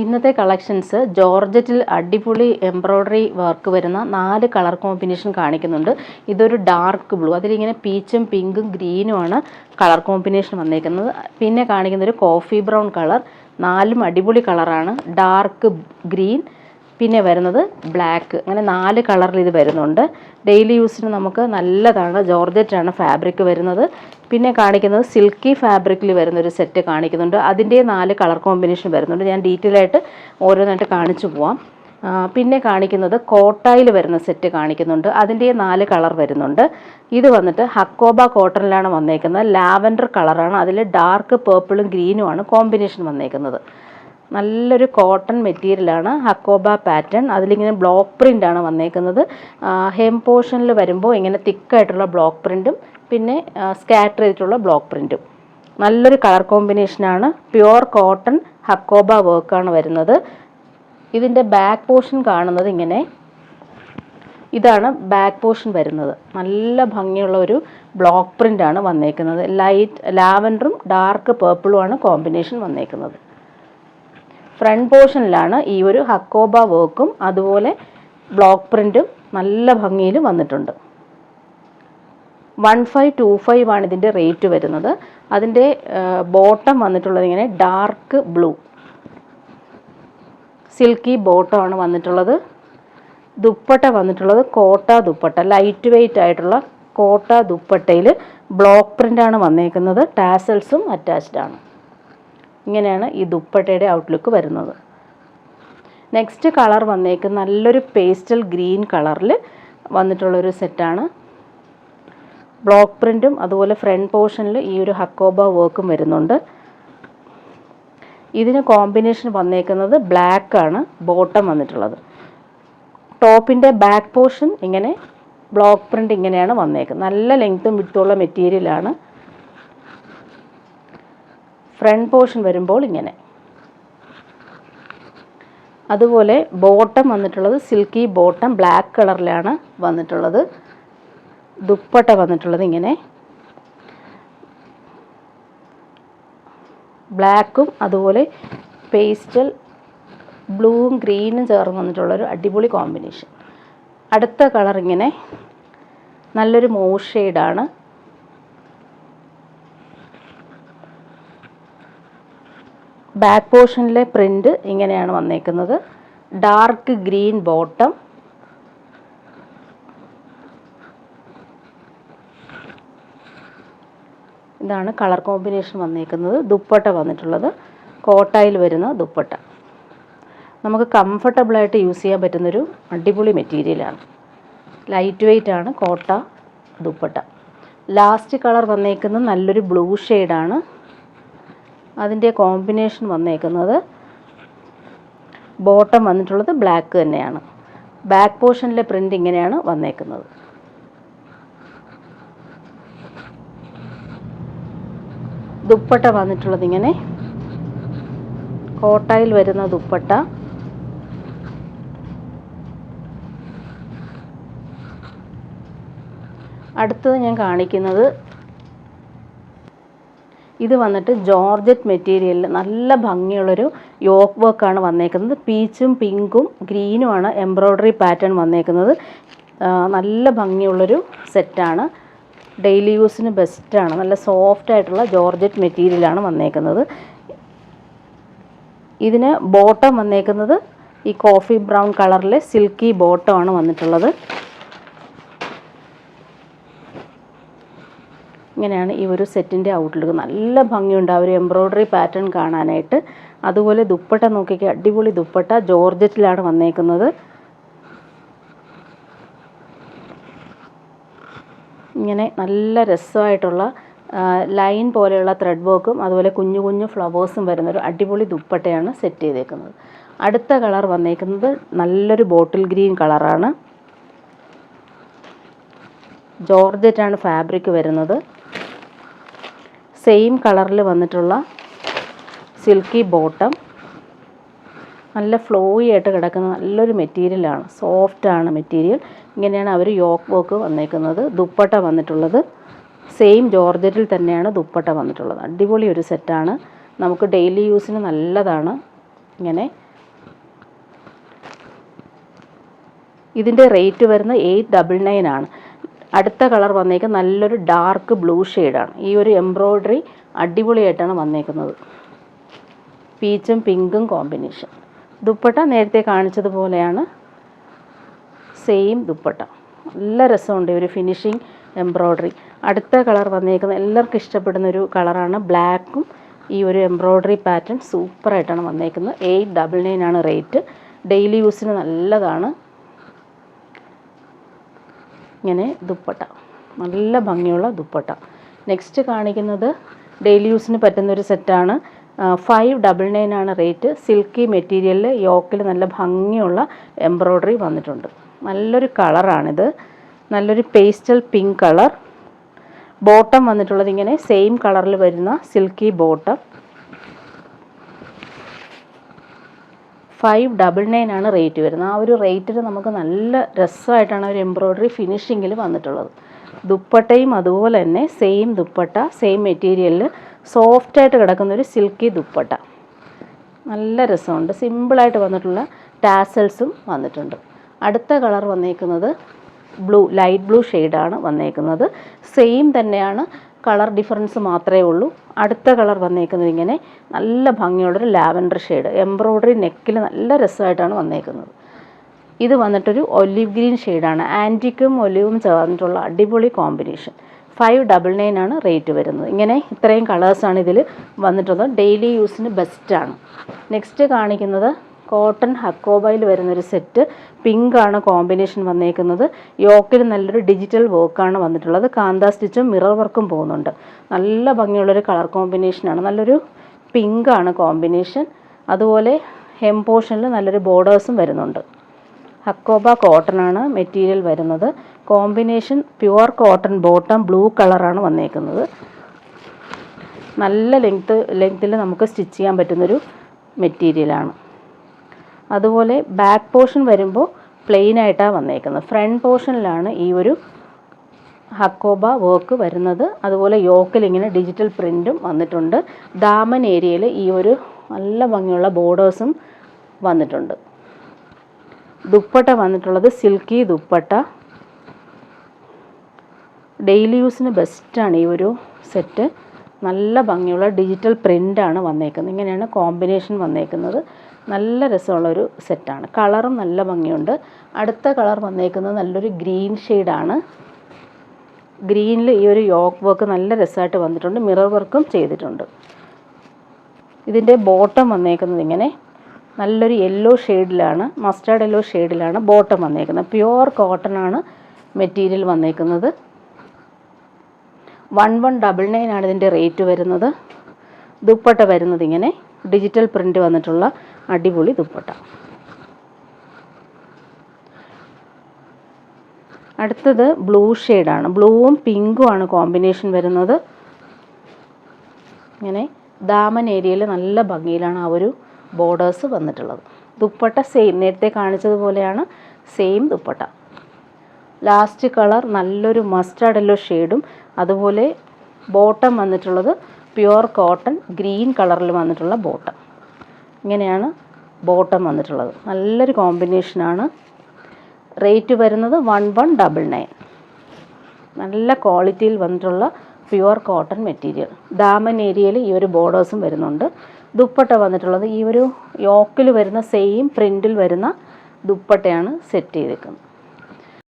ഇന്നത്തെ കളക്ഷൻസ് ജോർജറ്റിൽ അടിപൊളി embroidery work വരുന്ന 4 കളർ കോമ്പിനേഷൻ കാണിക്കുന്നുണ്ട്. ഇതൊരു ഡാർക്ക് ബ്ലൂ, അതിലിങ്ങനെ പീച്ചും പിങ്കും ഗ്രീനുമാണ് കളർ കോമ്പിനേഷൻ വന്നേക്കുന്നത്. പിന്നെ കാണിക്കുന്ന ഒരു കോഫി ബ്രൗൺ കളർ, 4ഉം അടിപൊളി കളറാണ്. ഡാർക്ക് ഗ്രീൻ, പിന്നെ വരുന്നത് ബ്ലാക്ക്. അങ്ങനെ 4 കളറിൽ ഇത് വരുന്നുണ്ട്. ഡെയിലി യൂസിന് നമുക്ക് നല്ലതാണ്. ജോർജറ്റാണ് ഫാബ്രിക് വരുന്നത്. പിന്നെ കാണിക്കുന്നത് സിൽക്കി ഫാബ്രിക്കിൽ വരുന്നൊരു സെറ്റ് കാണിക്കുന്നുണ്ട്. അതിൻ്റെ 4 കളർ കോമ്പിനേഷൻ വരുന്നുണ്ട്. ഞാൻ ഡീറ്റെയിൽ ആയിട്ട് ഓരോന്നായിട്ട് കാണിച്ചു പോവാം. പിന്നെ കാണിക്കുന്നത് കോട്ടായിൽ വരുന്ന സെറ്റ് കാണിക്കുന്നുണ്ട്. അതിൻ്റെ 4 കളർ വരുന്നുണ്ട്. ഇത് വന്നിട്ട് ഹക്കോബ കോട്ടണിലാണ് വന്നേക്കുന്നത്. ലാവൻഡർ കളറാണ്. അതിൽ ഡാർക്ക് പേർപ്പിളും ഗ്രീനുമാണ് കോമ്പിനേഷൻ വന്നേക്കുന്നത്. നല്ലൊരു കോട്ടൺ മെറ്റീരിയലാണ്. ഹക്കോബ പാറ്റേൺ. അതിലിങ്ങനെ ബ്ലോക്ക് പ്രിൻ്റാണ് വന്നേക്കുന്നത്. ഹെം പോർഷനിൽ വരുമ്പോൾ ഇങ്ങനെ തിക്കായിട്ടുള്ള ബ്ലോക്ക് പ്രിൻറ്റും പിന്നെ സ്കാറ്റർ ചെയ്തിട്ടുള്ള ബ്ലോക്ക് പ്രിൻറ്റും. നല്ലൊരു കളർ കോമ്പിനേഷനാണ്. പ്യുവർ കോട്ടൺ ഹക്കോബ വർക്കാണ് വരുന്നത്. ഇതിൻ്റെ ബാക്ക് പോർഷൻ കാണുന്നത് ഇങ്ങനെ, ഇതാണ് ബാക്ക് പോർഷൻ വരുന്നത്. നല്ല ഭംഗിയുള്ള ഒരു ബ്ലോക്ക് പ്രിൻ്റാണ് വന്നേക്കുന്നത്. ലൈറ്റ് ലാവൻഡറും ഡാർക്ക് പേർപ്പിളുമാണ് കോമ്പിനേഷൻ വന്നേക്കുന്നത്. ഫ്രണ്ട് പോർഷനിലാണ് ഈ ഒരു ഹക്കോബ വർക്കും അതുപോലെ ബ്ലോക്ക് പ്രിൻറ്റും നല്ല ഭംഗിയിൽ വന്നിട്ടുണ്ട്. 1525 ആണ് ഇതിൻ്റെ റേറ്റ് വരുന്നത്. അതിൻ്റെ ബോട്ടം വന്നിട്ടുള്ളത് ഇങ്ങനെ ഡാർക്ക് ബ്ലൂ സിൽക്കി ബോട്ടമാണ് വന്നിട്ടുള്ളത്. ദുപ്പട്ട വന്നിട്ടുള്ളത് കോട്ട ദുപ്പട്ട, ലൈറ്റ് വെയ്റ്റ് ആയിട്ടുള്ള കോട്ട ദുപ്പട്ടയിൽ ബ്ലോക്ക് പ്രിൻ്റാണ് വന്നേക്കുന്നത്. ടാസൽസും അറ്റാച്ച്ഡ് ആണ്. ഇങ്ങനെയാണ് ഈ ദുപ്പട്ടയുടെ ഔട്ട്ലുക്ക് വരുന്നത്. നെക്സ്റ്റ് കളർ വന്നേക്കുന്നത് നല്ലൊരു പേസ്റ്റൽ ഗ്രീൻ കളറിൽ വന്നിട്ടുള്ളൊരു സെറ്റാണ്. ബ്ലോക്ക് പ്രിൻറ്റും അതുപോലെ ഫ്രണ്ട് പോർഷനിൽ ഈ ഒരു ഹക്കോബ വർക്കും വരുന്നുണ്ട്. ഇതിന് കോമ്പിനേഷൻ വന്നേക്കുന്നത് ബ്ലാക്ക് ആണ് ബോട്ടം വന്നിട്ടുള്ളത്. ടോപ്പിൻ്റെ ബാക്ക് പോർഷൻ ഇങ്ങനെ ബ്ലോക്ക് പ്രിൻ്റ് ഇങ്ങനെയാണ് വന്നേക്കുന്നത്. നല്ല ലെങ്ത്തും വിഡ്ത്തുള്ള മെറ്റീരിയലാണ്. ഫ്രണ്ട് പോർഷൻ വരുമ്പോൾ ഇങ്ങനെ. അതുപോലെ ബോട്ടം വന്നിട്ടുള്ളത് സിൽക്കി ബോട്ടം ബ്ലാക്ക് കളറിലാണ് വന്നിട്ടുള്ളത്. ദുപ്പട്ട വന്നിട്ടുള്ളത് ഇങ്ങനെ ബ്ലാക്കും അതുപോലെ പേസ്റ്റൽ ബ്ലൂവും ഗ്രീനും ചേർന്ന് വന്നിട്ടുള്ളൊരു അടിപൊളി കോമ്പിനേഷൻ. അടുത്ത കളർ ഇങ്ങനെ നല്ലൊരു മൂവ് ഷെയ്ഡാണ്. ബാക്ക് പോർഷനിലെ പ്രിൻ്റ് ഇങ്ങനെയാണ് വന്നേക്കുന്നത്. ഡാർക്ക് ഗ്രീൻ ബോട്ടം, ഇതാണ് കളർ കോമ്പിനേഷൻ വന്നേക്കുന്നത്. ദുപ്പട്ട വന്നിട്ടുള്ളത് കോട്ടായിൽ വരുന്ന ദുപ്പട്ട. നമുക്ക് കംഫർട്ടബിളായിട്ട് യൂസ് ചെയ്യാൻ പറ്റുന്നൊരു അടിപൊളി മെറ്റീരിയലാണ്. ലൈറ്റ് വെയ്റ്റ് ആണ് കോട്ട ദുപ്പട്ട. ലാസ്റ്റ് കളർ വന്നേക്കുന്നത് നല്ലൊരു ബ്ലൂ ഷെയ്ഡാണ്. അതിൻ്റെ കോമ്പിനേഷൻ വന്നേക്കുന്നത് ബോട്ടം വന്നിട്ടുള്ളത് ബ്ലാക്ക് തന്നെയാണ്. ബാക്ക് പോർഷനിലെ പ്രിൻ്റ് ഇങ്ങനെയാണ് വന്നേക്കുന്നത്. ദുപ്പട്ട വന്നിട്ടുള്ളത് ഇങ്ങനെ കോട്ടായിൽ വരുന്ന ദുപ്പട്ട. അടുത്തത് ഞാൻ കാണിക്കുന്നത് ഇത് വന്നിട്ട് ജോർജറ്റ് മെറ്റീരിയലിൽ നല്ല ഭംഗിയുള്ളൊരു യോക്ക് വർക്കാണ് വന്നേക്കുന്നത്. പീച്ചും പിങ്കും ഗ്രീനുമാണ് എംബ്രോയ്ഡറി പാറ്റേൺ വന്നേക്കുന്നത്. നല്ല ഭംഗിയുള്ളൊരു സെറ്റാണ്. ഡെയിലി യൂസിന് ബെസ്റ്റാണ്. നല്ല സോഫ്റ്റ് ആയിട്ടുള്ള ജോർജറ്റ് മെറ്റീരിയലാണ് വന്നേക്കുന്നത്. ഇതിന് ബോട്ടം വന്നേക്കുന്നത് ഈ കോഫി ബ്രൗൺ കളറിലെ സിൽക്കി ബോട്ടമാണ് വന്നിട്ടുള്ളത്. ഇങ്ങനെയാണ് ഈ ഒരു സെറ്റിൻ്റെ ഔട്ട്ലുക്ക്. നല്ല ഭംഗിയുണ്ട് ആ ഒരു എംബ്രോയ്ഡറി പാറ്റേൺ കാണാനായിട്ട്. അതുപോലെ ദുപ്പട്ട നോക്കിക്കുക, അടിപൊളി ദുപ്പട്ട ജോർജറ്റിലാണ് വന്നേക്കുന്നത്. ഇങ്ങനെ നല്ല രസമായിട്ടുള്ള ലൈൻ പോലെയുള്ള ത്രെഡ് വർക്കും അതുപോലെ കുഞ്ഞു കുഞ്ഞു ഫ്ലവേഴ്സും വരുന്നൊരു അടിപൊളി ദുപ്പട്ടയാണ് സെറ്റ് ചെയ്തേക്കുന്നത്. അടുത്ത കളർ വന്നേക്കുന്നത് നല്ലൊരു ബോട്ടിൽ ഗ്രീൻ കളറാണ്. ജോർജറ്റാണ് ഫാബ്രിക് വരുന്നത്. സെയിം കളറിൽ വന്നിട്ടുള്ള സിൽക്കി ബോട്ടം. നല്ല ഫ്ലോയി ആയിട്ട് കിടക്കുന്ന നല്ലൊരു മെറ്റീരിയലാണ്. സോഫ്റ്റാണ് മെറ്റീരിയൽ. ഇങ്ങനെയാണ് അവർ യോക്ക് വർക്ക് വന്നേക്കുന്നത്. ദുപ്പട്ട വന്നിട്ടുള്ളത് സെയിം ജോർജറ്റിൽ തന്നെയാണ് ദുപ്പട്ട വന്നിട്ടുള്ളത്. അടിപൊളി ഒരു സെറ്റാണ്. നമുക്ക് ഡെയിലി യൂസിന് നല്ലതാണ്. ഇങ്ങനെ ഇതിൻ്റെ റേറ്റ് വരുന്നത് 899 ആണ്. അടുത്ത കളർ വന്നേക്കുന്നത് നല്ലൊരു ഡാർക്ക് ബ്ലൂ ഷെയ്ഡാണ്. ഈ ഒരു എംബ്രോയ്ഡറി അടിപൊളിയായിട്ടാണ് വന്നേക്കുന്നത്. പീച്ചും പിങ്കും കോമ്പിനേഷൻ. ദുപ്പട്ട നേരത്തെ കാണിച്ചതുപോലെയാണ്, സെയിം ദുപ്പട്ട. നല്ല രസമുണ്ട് ഒരു ഫിനിഷിങ് എംബ്രോയ്ഡറി. അടുത്ത കളർ വന്നേക്കുന്നത് എല്ലാവർക്കും ഇഷ്ടപ്പെടുന്ന ഒരു കളറാണ്. ബ്ലാക്കും ഈ ഒരു എംബ്രോയ്ഡറി പാറ്റേൺ സൂപ്പറായിട്ടാണ് വന്നേക്കുന്നത്. 899 ആണ് റേറ്റ്. ഡെയിലി യൂസിന് നല്ലതാണ്. ഇങ്ങനെ ദുപ്പട്ട, നല്ല ഭംഗിയുള്ള ദുപ്പട്ട. നെക്സ്റ്റ് കാണിക്കുന്നത് ഡെയിലി യൂസിന് പറ്റുന്നൊരു സെറ്റാണ്. 599 ആണ് റേറ്റ്. സിൽക്കി മെറ്റീരിയലിൽ യോക്കിൽ നല്ല ഭംഗിയുള്ള എംബ്രോയ്ഡറി വന്നിട്ടുണ്ട്. നല്ലൊരു കളറാണിത്, നല്ലൊരു പേസ്റ്റൽ പിങ്ക് കളർ. ബോട്ടം വന്നിട്ടുള്ളത് ഇങ്ങനെ സെയിം കളറിൽ വരുന്ന സിൽക്കി ബോട്ടം. 599 ആണ് റേറ്റ് വരുന്നത്. ആ ഒരു റേറ്റിൽ നമുക്ക് നല്ല രസമായിട്ടാണ് ഒരു എംബ്രോയ്ഡറി ഫിനിഷിങ്ങിൽ വന്നിട്ടുള്ളത്. ദുപ്പട്ടയും അതുപോലെ തന്നെ സെയിം ദുപ്പട്ട, സെയിം മെറ്റീരിയലിൽ സോഫ്റ്റായിട്ട് കിടക്കുന്നൊരു സിൽക്കി ദുപ്പട്ട. നല്ല രസമുണ്ട്. സിമ്പിളായിട്ട് വന്നിട്ടുള്ള ടാസൽസും വന്നിട്ടുണ്ട്. അടുത്ത കളർ വന്നേക്കുന്നത് ബ്ലൂ, ലൈറ്റ് ബ്ലൂ ഷെയ്ഡാണ് വന്നേക്കുന്നത്. സെയിം തന്നെയാണ്, കളർ ഡിഫറൻസ് മാത്രമേ ഉള്ളൂ. അടുത്ത കളർ വന്നേക്കുന്നത് ഇങ്ങനെ നല്ല ഭംഗിയുള്ളൊരു ലാവൻഡർ ഷെയ്ഡ്. എംബ്രോയ്ഡറി നെക്കിൽ നല്ല രസമായിട്ടാണ് വന്നേക്കുന്നത്. ഇത് വന്നിട്ടൊരു ഒലിവ് ഗ്രീൻ ഷെയ്ഡാണ്. ആൻറ്റിക്കും ഒലിവും ചേർന്നിട്ടുള്ള അടിപൊളി കോമ്പിനേഷൻ. 599 ആണ് റേറ്റ് വരുന്നത്. ഇങ്ങനെ ഇത്രയും കളേഴ്സാണ് ഇതിൽ വന്നിട്ടുള്ളത്. ഡെയിലി യൂസിന് ബെസ്റ്റാണ്. നെക്സ്റ്റ് കാണിക്കുന്നത് കോട്ടൺ ഹക്കോബയിൽ വരുന്നൊരു സെറ്റ്. പിങ്കാണ് കോമ്പിനേഷൻ വന്നേക്കുന്നത്. യോക്കിൽ നല്ലൊരു ഡിജിറ്റൽ വർക്കാണ് വന്നിട്ടുള്ളത്. കാന്ത സ്റ്റിച്ചും മിറർ വർക്കും പോകുന്നുണ്ട്. നല്ല ഭംഗിയുള്ളൊരു കളർ കോമ്പിനേഷനാണ്. നല്ലൊരു പിങ്കാണ് കോമ്പിനേഷൻ. അതുപോലെ ഹെം പോർഷനിൽ നല്ലൊരു ബോർഡേഴ്സും വരുന്നുണ്ട്. ഹക്കോബ കോട്ടൺ ആണ് മെറ്റീരിയൽ വരുന്നത്. Combination pure cotton bottom, blue കളറാണ് വന്നേക്കുന്നത്. നല്ല ലെങ്ത്തിൽ നമുക്ക് സ്റ്റിച്ച് ചെയ്യാൻ പറ്റുന്നൊരു മെറ്റീരിയലാണ്. അതുപോലെ ബാക്ക് പോർഷൻ വരുമ്പോൾ പ്ലെയിൻ ആയിട്ടാണ് വന്നേക്കുന്നത്. ഫ്രണ്ട് പോർഷനിലാണ് ഈ ഒരു ഹക്കോബ വർക്ക് വരുന്നത്. അതുപോലെ യോക്കിൽ ഇങ്ങനെ ഡിജിറ്റൽ പ്രിൻറ്റും വന്നിട്ടുണ്ട്. ദാമൻ ഏരിയയിൽ ഈ ഒരു നല്ല ഭംഗിയുള്ള ബോർഡേഴ്സും വന്നിട്ടുണ്ട്. ദുപ്പട്ട വന്നിട്ടുള്ളത് സിൽക്കി ദുപ്പട്ട. ഡെയിലി യൂസിന് ബെസ്റ്റാണ് ഈ ഒരു സെറ്റ്. നല്ല ഭംഗിയുള്ള ഡിജിറ്റൽ പ്രിൻ്റാണ് വന്നേക്കുന്നത്. ഇങ്ങനെയാണ് കോമ്പിനേഷൻ വന്നേക്കുന്നത്. നല്ല രസമുള്ളൊരു സെറ്റാണ്. കളറും നല്ല ഭംഗിയുണ്ട്. അടുത്ത കളർ വന്നേക്കുന്നത് നല്ലൊരു ഗ്രീൻ ഷെയ്ഡാണ്. ഗ്രീനിൽ ഈ ഒരു യോക്ക് വർക്ക് നല്ല രസമായിട്ട് വന്നിട്ടുണ്ട്. മിറർ വർക്കും ചെയ്തിട്ടുണ്ട്. ഇതിൻ്റെ ബോട്ടം വന്നേക്കുന്നത് ഇങ്ങനെ നല്ലൊരു യെല്ലോ ഷെയ്ഡിലാണ്, മസ്റ്റാർഡ് യെല്ലോ ഷെയ്ഡിലാണ് ബോട്ടം വന്നേക്കുന്നത്. പ്യുവർ കോട്ടൺ ആണ് മെറ്റീരിയൽ വന്നേക്കുന്നത്. 1199 ആണ് ഇതിൻ്റെ റേറ്റ് വരുന്നത്. ദുപ്പട്ട വരുന്നത് ഇങ്ങനെ ഡിജിറ്റൽ പ്രിൻ്റ് വന്നിട്ടുള്ള അടിപൊളി ദുപ്പട്ട. അടുത്തത് ബ്ലൂ ഷെയ്ഡാണ്. ബ്ലൂവും പിങ്കും ആണ് കോമ്പിനേഷൻ വരുന്നത്. ഇങ്ങനെ ദാമൻ ഏരിയയിൽ നല്ല ഭംഗിയിലാണ് ആ ഒരു ബോർഡേഴ്സ് വന്നിട്ടുള്ളത്. ദുപ്പട്ട സെയിം നേരത്തെ കാണിച്ചതുപോലെയാണ്, സെയിം ദുപ്പട്ട. ലാസ്റ്റ് കളർ നല്ലൊരു മസ്റ്റാർഡ് യെല്ലോ ഷെയ്ഡും അതുപോലെ ബോട്ടം വന്നിട്ടുള്ളത് പ്യുവർ കോട്ടൺ ഗ്രീൻ കളറിൽ വന്നിട്ടുള്ള ബോട്ടം. ഇങ്ങനെയാണ് ബോട്ടം വന്നിട്ടുള്ളത്. നല്ലൊരു കോമ്പിനേഷനാണ്. റേറ്റ് വരുന്നത് 1199. നല്ല ക്വാളിറ്റിയിൽ വന്നിട്ടുള്ള പ്യുവർ കോട്ടൺ മെറ്റീരിയൽ. ദാമൻ ഏരിയയിൽ ഈ ഒരു ബോർഡേഴ്സും വരുന്നുണ്ട്. ദുപ്പട്ട വന്നിട്ടുള്ളത് ഈ ഒരു യോക്കിൽ വരുന്ന സെയിം പ്രിൻറ്റിൽ വരുന്ന ദുപ്പട്ടയാണ് സെറ്റ് ചെയ്തേക്കുന്നത്.